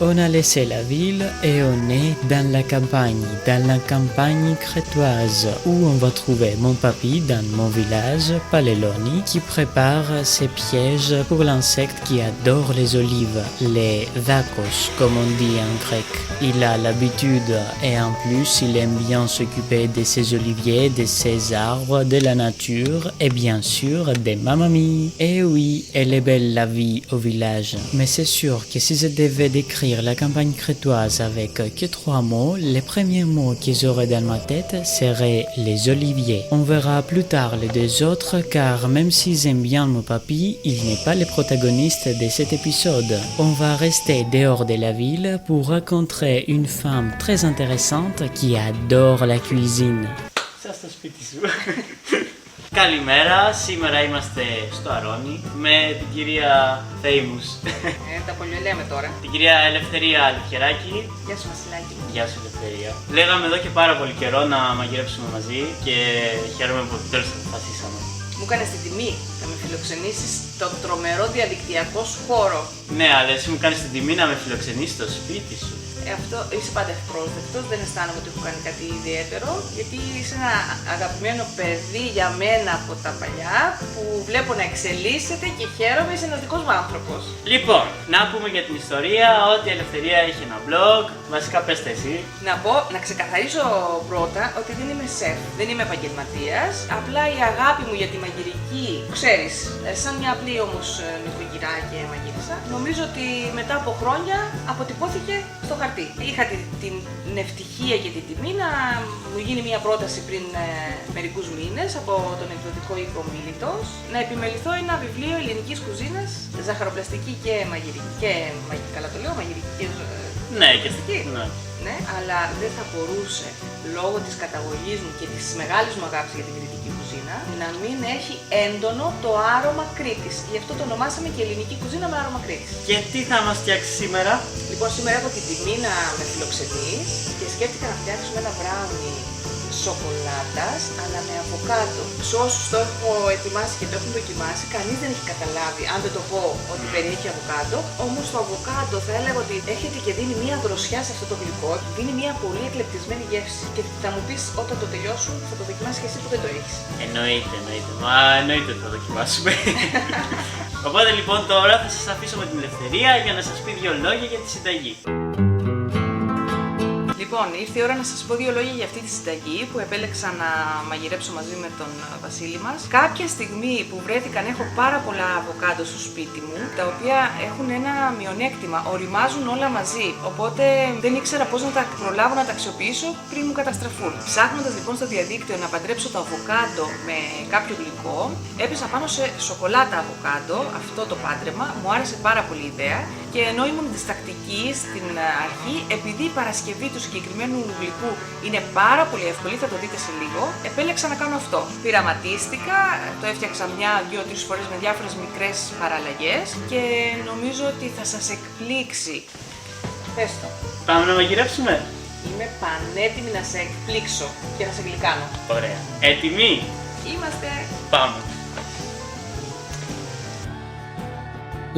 On a laissé la ville et on est dans la campagne crétoise, où on va trouver mon papy dans mon village, Paleloni, qui prépare ses pièges pour l'insecte qui adore les olives, les dacos, comme on dit en grec. Il a l'habitude et en plus il aime bien s'occuper de ses oliviers, de ses arbres, de la nature et bien sûr de ma mamie. Et oui, elle est belle la vie au village, mais c'est sûr que si je devais décrire la campagne crétoise avec que 3 mots, les premiers mots que j'aurais dans ma tête seraient les oliviers. On verra plus tard les 2 autres car même si j'aime bien mon papy, il n'est pas le protagoniste de cet épisode. On va rester dehors de la ville pour rencontrer une femme très intéressante qui adore la cuisine. Σας στο σπίτι σου. Καλημέρα, σήμερα είμαστε στο Αρώνι με την κυρία Famous. Τα πολυελέμε τώρα. Την κυρία Ελευθερία Αληθιεράκη. Γεια σου Βασιλάκη. Γεια σου Ελευθερία. Λέγαμε εδώ και πάρα πολύ καιρό να μαγειρέψουμε μαζί και χαίρομαι που επιτέλους αποφασίσαμε. Μου έκανες την τιμή να με φιλοξενήσεις στο τρομερό διαδικτυακό σου χώρο. Ναι, αλλά εσύ μου κάνεις την τιμή να με φιλοξενήσεις στο σπίτι σου. Αυτό είσαι πάντα ευπρόσδεκτος, δεν αισθάνομαι ότι έχω κάνει κάτι ιδιαίτερο, γιατί είσαι ένα αγαπημένο παιδί για μένα από τα παλιά, που βλέπω να εξελίσσεται και χαίρομαι, είσαι ένας δικός μου άνθρωπος. Λοιπόν, να πούμε για την ιστορία ότι η Ελευθερία έχει ένα blog, βασικά πες τα εσύ. Να πω, να ξεκαθαρίσω πρώτα ότι δεν είμαι σεφ, δεν είμαι επαγγελματίας, απλά η αγάπη μου για τη μαγειρική, ξέρεις, σαν μια απλή όμως νοικοκυρά και μαγείρισα, νομίζω ότι μετά από χρόνια αποτυπώθηκε στο χαρτί. Είχα την ευτυχία και την τιμή να μου γίνει μια πρόταση πριν μερικούς μήνες από τον εκδοτικό οίκο Μίλητος να επιμεληθώ ένα βιβλίο ελληνικής κουζίνας, ζαχαροπλαστική και μαγειρική. Καλά το λέω, μαγειρική και ναι, και αστική. Ναι, αλλά δεν θα μπορούσε λόγω της καταγωγής μου και της μεγάλης μου αγάπης για την κρητική κουζίνα να μην έχει έντονο το άρωμα Κρήτης. Γι' αυτό το ονομάσαμε και ελληνική κουζίνα με άρωμα Κρήτης. Και τι θα μας φτιάξει σήμερα? Λοιπόν, σήμερα έχω την τιμή να με φιλοξενείς και σκέφτηκα να φτιάξουμε ένα μπράουνι σοκολάτας αλλά με αβοκάντο. Σε όσους το έχω ετοιμάσει και το έχουν δοκιμάσει, κανείς δεν έχει καταλάβει, αν δεν το πω, ότι περιέχει αβοκάντο. Όμως το αβοκάντο θα έλεγα ότι έρχεται και δίνει μια δροσιά σε αυτό το γλυκό, δίνει μια πολύ εκλεπτισμένη γεύση. Και θα μου πεις όταν το τελειώσουν θα το δοκιμάσεις και εσύ που δεν το έχεις. Εννοείται. Μα εννοείται ότι θα δοκιμάσουμε. Οπότε λοιπόν τώρα θα σας αφήσω με την Ελευθερία για να σας πει 2 λόγια για τη συνταγή. Λοιπόν, ήρθε η ώρα να σας πω 2 λόγια για αυτή τη συνταγή που επέλεξα να μαγειρέψω μαζί με τον Βασίλη μας. Κάποια στιγμή που βρέθηκαν, έχω πάρα πολλά αβοκάντο στο σπίτι μου, τα οποία έχουν ένα μειονέκτημα, οριμάζουν όλα μαζί. Οπότε δεν ήξερα πώς να τα προλάβω να τα αξιοποιήσω πριν μου καταστραφούν. Ψάχνοντας λοιπόν στο διαδίκτυο να παντρέψω το αβοκάντο με κάποιο γλυκό, έπεσα πάνω σε σοκολάτα αβοκάντο, αυτό το πάντρεμα, μου άρεσε πάρα πολύ η ιδέα. Και ενώ ήμουν διστακτική στην αρχή, επειδή η παρασκευή του συγκεκριμένου γλυκού είναι πάρα πολύ εύκολη, θα το δείτε σε λίγο, επέλεξα να κάνω αυτό. Πειραματίστηκα, το έφτιαξα 1-2-3 φορές με διάφορες μικρές παραλλαγές και νομίζω ότι θα σας εκπλήξει. Πες το. Πάμε να μαγειρέψουμε. Είμαι πανέτοιμη να σε εκπλήξω και να σε γλυκάνω. Ωραία. Έτοιμοι? Είμαστε. Πάμε.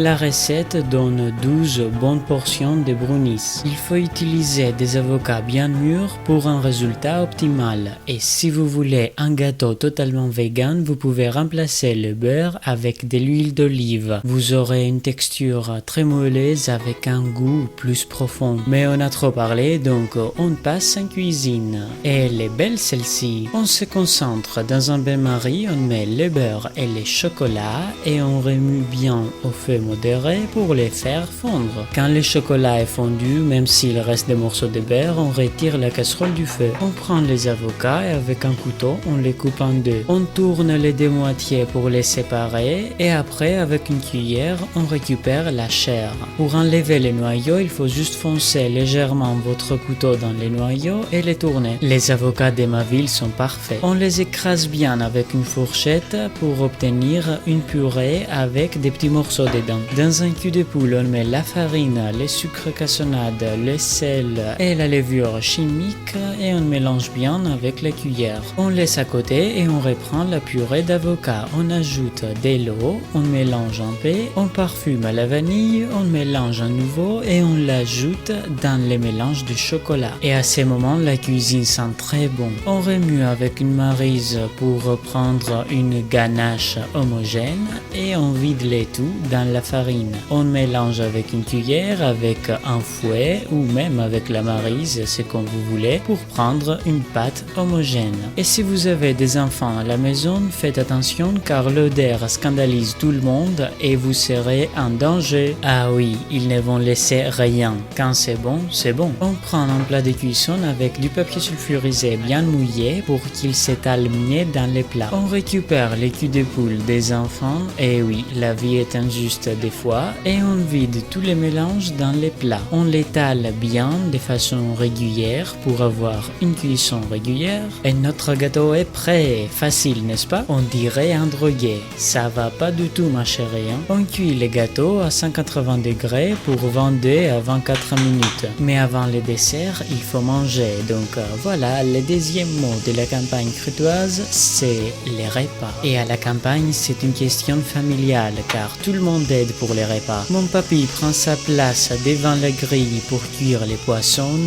La recette donne 12 bonnes portions de brownies. Il faut utiliser des avocats bien mûrs pour un résultat optimal. Et si vous voulez un gâteau totalement vegan, vous pouvez remplacer le beurre avec de l'huile d'olive. Vous aurez une texture très moelleuse avec un goût plus profond. Mais on a trop parlé, donc on passe en cuisine. Et elle est belle celle-ci. On se concentre dans un bain-marie, on met le beurre et le chocolat et on remue bien au feu modéré pour les faire fondre. Quand le chocolat est fondu, même s'il reste des morceaux de beurre, on retire la casserole du feu. On prend les avocats et avec un couteau, on les coupe en 2. On tourne les 2 moitiés pour les séparer et après, avec une cuillère, on récupère la chair. Pour enlever les noyaux, il faut juste foncer légèrement votre couteau dans les noyaux et les tourner. Les avocats de ma ville sont parfaits. On les écrase bien avec une fourchette pour obtenir une purée avec des petits morceaux dedans. dedans. Dans un cul de poule, on met la farine, les sucres cassonade, le sel et la levure chimique et on mélange bien avec la cuillère. On laisse à côté et on reprend la purée d'avocat. On ajoute de l'eau, on mélange un peu, on parfume à la vanille, on mélange à nouveau et on l'ajoute dans le mélange du chocolat. Et à ce moment, la cuisine sent très bon. On remue avec une maryse pour prendre une ganache homogène et on vide le tout dans la farine. On mélange avec une cuillère, avec un fouet ou même avec la maryse, c'est comme vous voulez, pour prendre une pâte homogène. Et si vous avez des enfants à la maison, faites attention car l'odeur scandalise tout le monde et vous serez en danger. Ah oui, ils ne vont laisser rien. Quand c'est bon, c'est bon. On prend un plat de cuisson avec du papier sulfurisé bien mouillé pour qu'il s'étale mieux dans les plats. On récupère les culs de poule des enfants, et oui, la vie est injuste des fois, et on vide tous les mélanges dans les plats. On l'étale bien de façon régulière pour avoir une cuisson régulière, et notre gâteau est prêt. Facile, n'est-ce pas? On dirait un drogué. Ça va pas du tout, ma chérie. On cuit les gâteaux à 180 degrés pour 22 à 24 minutes. Mais avant le dessert, il faut manger. Donc voilà, le deuxième mot de la campagne crétoise, c'est les repas. Et à la campagne, c'est une question familiale car tout le monde aide pour les repas. Mon papy prend sa place devant la grille pour cuire les poissons,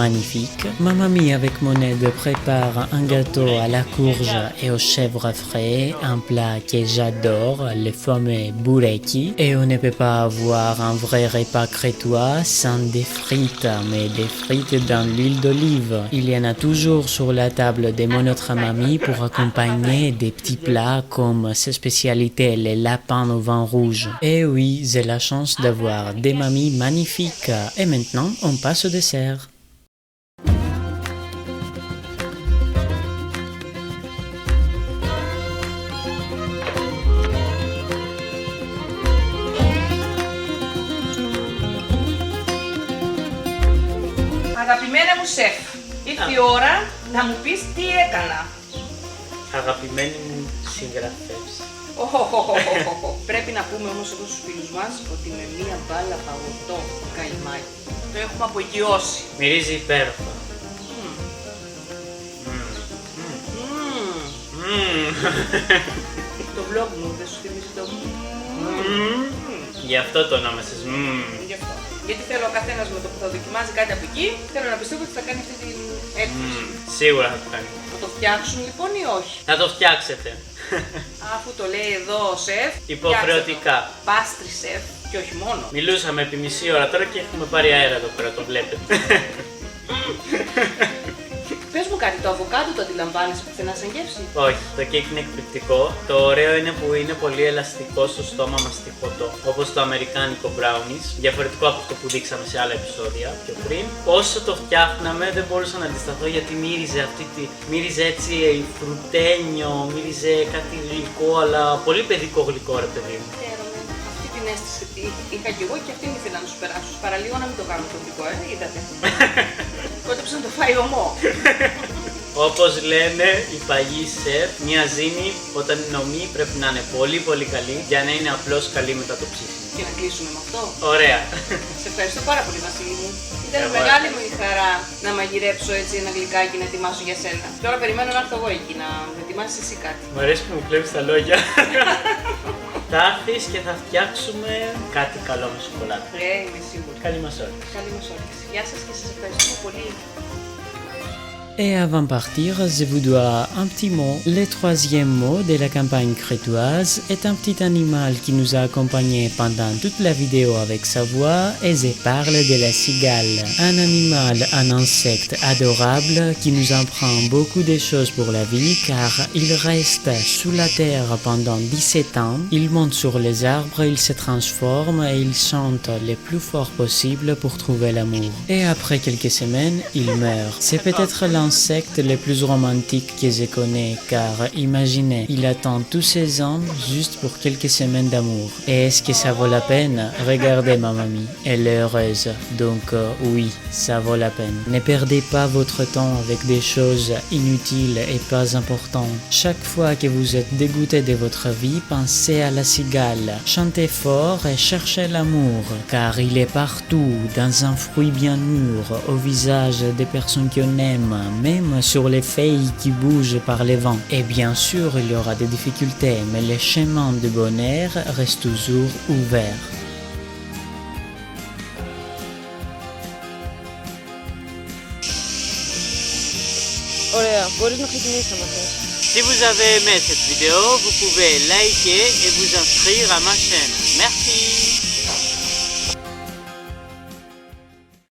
magnifique. Ma mamie avec mon aide prépare un gâteau à la courge et aux chèvres frais, un plat que j'adore, le fameux boureki. Et on ne peut pas avoir un vrai repas crétois sans des frites, mais des frites dans l'huile d'olive. Il y en a toujours sur la table de mon autre mamie pour accompagner des petits plats comme ses spécialités, les lapins au vin rouge. Et oui, j'ai la chance d'avoir des mamies magnifiques. Et maintenant, on passe au dessert. Αγαπημένα μου σεφ, ήρθε η ώρα να μου πεις τι έκανα. Αγαπημένοι μου συγγραφές. Πρέπει να πούμε όμως εδώ στους φίλους μας ότι με μία μπάλα παγωτό καϊμάκι το έχουμε απογειώσει. Μυρίζει υπέροχα. Το vlog μου δεν σου θυμίζει το Γι' αυτό το ονόμασες. Γι' αυτό. Γιατί θέλω ο καθένας με το που θα δοκιμάζει κάτι από εκεί, θέλω να πιστεύω ότι θα κάνει αυτή την έκπληξη. Σίγουρα θα το κάνει. Θα το φτιάξουν λοιπόν ή όχι? Θα το φτιάξετε. Αφού το λέει εδώ ο σεφ, Υποχρεωτικά. Πάστρι σεφ και όχι μόνο. Μιλούσαμε επί μισή ώρα τώρα και έχουμε πάρει αέρα εδώ πέρα, το βλέπετε. Πες μου κάτι, το αβοκάντο το αντιλαμβάνεσαι πουθενά σαν γεύση? Όχι, το κέικ είναι εκπληκτικό. Το ωραίο είναι που είναι πολύ ελαστικό στο στόμα μαστιχωτό. Όπως το αμερικάνικο brownies, διαφορετικό από αυτό που δείξαμε σε άλλα επεισόδια πιο πριν. Όσο το φτιάχναμε δεν μπορούσα να αντισταθώ γιατί μύριζε έτσι φρουτένιο, μύριζε κάτι γλυκό, αλλά πολύ παιδικό γλυκό ρε παιδί μου. Χαίρομαι. Αυτή την αίσθηση είχα και εγώ και αυτήν ήθελα να σου περάσω. Παραλίγο να μην το κάνω τομπικό, είδατε. Κόντεψε να το φάει ομό. Όπως λένε οι παλιοί σεφ, μια ζύμη όταν είναι ομή πρέπει να είναι πολύ πολύ καλή για να είναι απλώς καλή μετά το ψήσιμο. Και να κλείσουμε με αυτό. Ωραία. Σε ευχαριστώ πάρα πολύ Βασίλη μου. Ήταν μεγάλη μου η χαρά να μαγειρέψω έτσι ένα γλυκάκι να ετοιμάσω για σένα. Τώρα περιμένω να έρθω εγώ εκεί να με ετοιμάσεις εσύ κάτι. Μου αρέσει που μου κλέβεις τα λόγια. Θα έρθεις και θα φτιάξουμε κάτι καλό με σοκολάτα. Είμαι σίγουρη. Καλή μας όρεξη. Καλή μας όρεξη. Γεια σας και σας ευχαριστώ πολύ. Et avant de partir, je vous dois un petit mot. Le troisième mot de la campagne crétoise est un petit animal qui nous a accompagnés pendant toute la vidéo avec sa voix et je parle de la cigale. Un animal, un insecte adorable qui nous apprend beaucoup de choses pour la vie car il reste sous la terre pendant 17 ans. Il monte sur les arbres, il se transforme et il chante le plus fort possible pour trouver l'amour. Et après quelques semaines, il meurt. C'est peut-être l'un l'insecte le plus romantique que je connais, car imaginez, il attend tous ces ans juste pour quelques semaines d'amour. Et est-ce que ça vaut la peine? Regardez ma mamie, elle est heureuse. Donc oui, ça vaut la peine. Ne perdez pas votre temps avec des choses inutiles et pas importantes. Chaque fois que vous êtes dégoûté de votre vie, pensez à la cigale. Chantez fort et cherchez l'amour, car il est partout, dans un fruit bien mûr, au visage des personnes qu'on aime, même sur les feuilles qui bougent par les vents. Et bien sûr, il y aura des difficultés, mais le chemin du bonheur reste toujours ouvert. Ωραία, μπορείς να ξεκινήσεις άμα θες. Si vous avez aimé cette vidéo, vous pouvez liker et vous inscrire à ma chaîne. Merci.